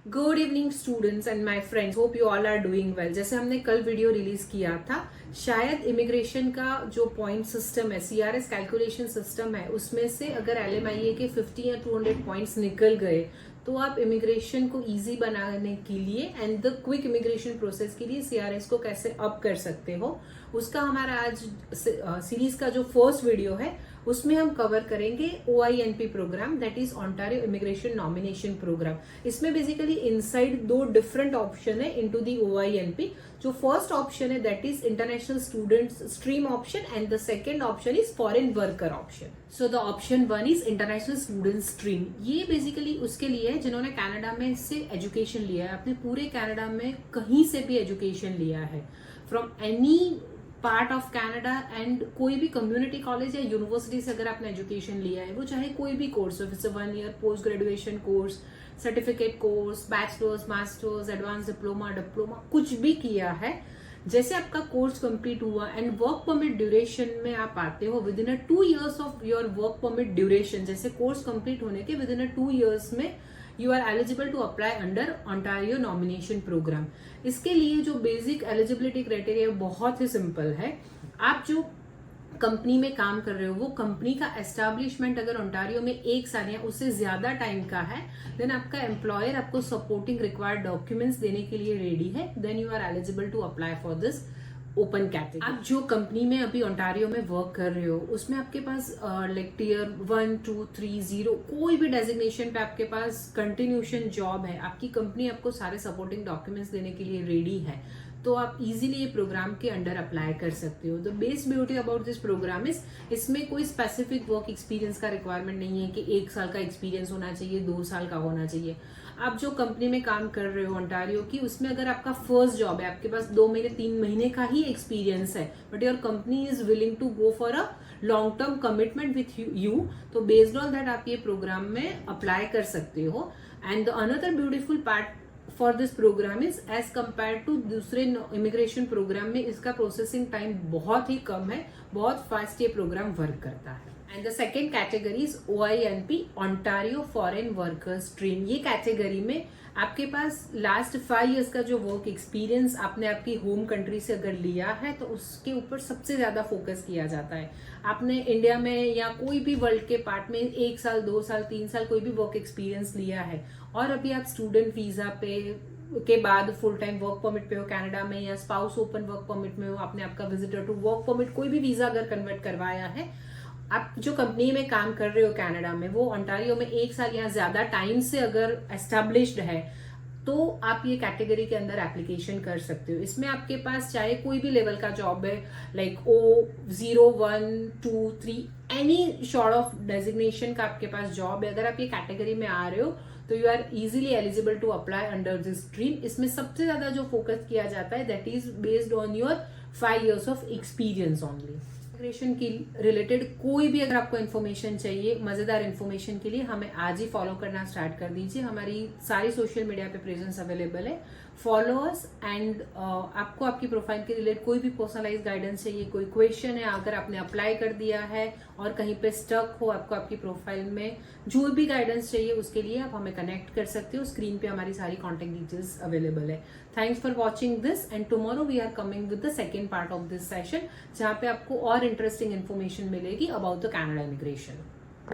Good evening students and my friends, hope you all are doing well. जैसे हमने कल video release किया था, शायद इमिग्रेशन का जो पॉइंट सिस्टम है, सीआरएस कैलकुलेशन सिस्टम है, उसमें से अगर एलएमआईए के 50 या 200 पॉइंट्स निकल गए तो आप इमिग्रेशन को इजी बनाने के लिए and the quick immigration process के लिए सीआरएस को कैसे अप कर सकते हो, उसका हमारा आज सीरीज का जो फर्स्ट वीडियो है उसमें हम कवर करेंगे OINP programme, that is Ontario immigration nomination programme. इसमें बेसिकली इनसाइड दो डिफरेंट ऑप्शन है इनटू दी OINP। जो फर्स्ट ऑप्शन है that is international students stream option and the second option is foreign worker option. So the option 1 is international student stream. ये basically उसके लिए है जिन्होंने Canada में से एजुकेशन लिया है, अपने पूरे कनाडा में कहीं से भी एजुकेशन लिया है, from any part of Canada and कोई भी कम्युनिटी कॉलेज या यूनिवर्सिटी से अगर आपने एजुकेशन लिया है, वो चाहे कोई भी कोर्स हो, it's 1 year post graduation course, certificate course, bachelors, masters, advance diploma, कुछ भी किया है, जैसे आपका कोर्स कंप्लीट हुआ एंड वर्क परमिट ड्यूरेशन में आप आते हो within 2 years of your work permit duration, जैसे कोर्स कंप्लीट होने के विद इन 2 years में you are eligible to apply under Ontario nomination programme. इसके लिए जो बेसिक एलिजिबिलिटी क्राइटेरिया बहुत ही सिंपल है। आप जो कंपनी में काम कर रहे हो, वो कंपनी का एस्टैब्लिशमेंट अगर ओंटारियो में 1 साल या उससे ज्यादा टाइम का है, देन आपका एम्प्लॉयर आपको सपोर्टिंग रिक्वायर्ड डॉक्यूमेंट्स देने के लिए रेडी है, then you are eligible to apply for this open category. आप जो कंपनी में अभी ओंटारियो में वर्क कर रहे हो, उसमें आपके पास लाइक टियर 1, 2, 3, 0 कोई भी डेजिग्नेशन पे आपके पास कंटिन्यूशन जॉब है, आपकी कंपनी आपको सारे सपोर्टिंग डॉक्यूमेंट्स देने के लिए रेडी है, तो आप इजीली ये प्रोग्राम के अंडर अप्लाई कर सकते हो। The best beauty about this programme is, इसमें कोई स्पेसिफिक वर्क एक्सपीरियंस का रिक्वायरमेंट नहीं है कि 1 साल का एक्सपीरियंस होना चाहिए, 2 साल का होना चाहिए। आप जो कंपनी में काम कर रहे हो ओंटारियो की, उसमें अगर आपका फर्स्ट जॉब है, आपके पास 2 महीने 3 महीने का ही एक्सपीरियंस है, but your company is willing to go for a long term commitment with you, तो बेस्ड ऑन दैट आप ये प्रोग्राम में अप्लाई कर सकते हो। And the another beautiful part for this programme is, as compare to दूसरे immigration programme में इसका प्रोसेसिंग टाइम बहुत ही कम है, बहुत फास्ट ये प्रोग्राम वर्क करता है। And the second category is OINP Ontario foreign worker stream. ये कैटेगरी में आपके पास लास्ट 5 years का जो वर्क एक्सपीरियंस आपने आपकी होम कंट्री से अगर लिया है, तो उसके ऊपर सबसे ज्यादा फोकस किया जाता है। आपने इंडिया में या कोई भी वर्ल्ड के पार्ट में 1 साल, 2 साल, 3 साल कोई भी वर्क एक्सपीरियंस लिया है, और अभी आप स्टूडेंट वीजा पे के बाद फुल टाइम वर्क परमिट पे हो कनाडा में, या स्पाउस ओपन वर्क परमिट में हो, आपने आपका विजिटर टू वर्क परमिट कोई भी वीजा अगर कन्वर्ट करवाया है, आप जो कंपनी में काम कर रहे हो कनाडा में, वो ओंटारियो में 1 साल या ज्यादा टाइम से अगर एस्टेब्लिश्ड है, तो आप ये कैटेगरी के अंदर एप्लीकेशन कर सकते हो। इसमें आपके पास चाहे कोई भी लेवल का जॉब है, like O0, 1, 2, 3, any sort of designation का आपके पास जॉब है, अगर आप ये कैटेगरी में आ रहे हो तो you are easily eligible to apply under this stream. इसमें सबसे ज्यादा जो फोकस किया जाता है that is based on your 5 years of experience only. Immigration की रिलेटेड कोई भी अगर आपको इन्फॉर्मेशन चाहिए, मजेदार इन्फॉर्मेशन के लिए हमें आज ही फॉलो करना स्टार्ट कर दीजिए। हमारी सारी सोशल मीडिया पे प्रेजेंस अवेलेबल है, फॉलो अस। एंड आपको आपकी प्रोफाइल के रिलेटेड कोई भी पर्सनलाइज गाइडेंस चाहिए, कोई क्वेश्चन है, अगर आपने अप्लाई कर दिया है और कहीं पे स्टक हो आपको आपकी प्रोफाइल में, जो भी गाइडेंस चाहिए उसके लिए आप हमें कनेक्ट कर सकते हो। स्क्रीन पे हमारी सारी कॉन्टेक्ट डिटेल्स अवेलेबल है। Thanks for watching this, and tomorrow we are coming with the second part of this session, जहाँ पे आपको और इंटरेस्टिंग इन्फॉर्मेशन मिलेगी अबाउट द कनाडा इमिग्रेशन।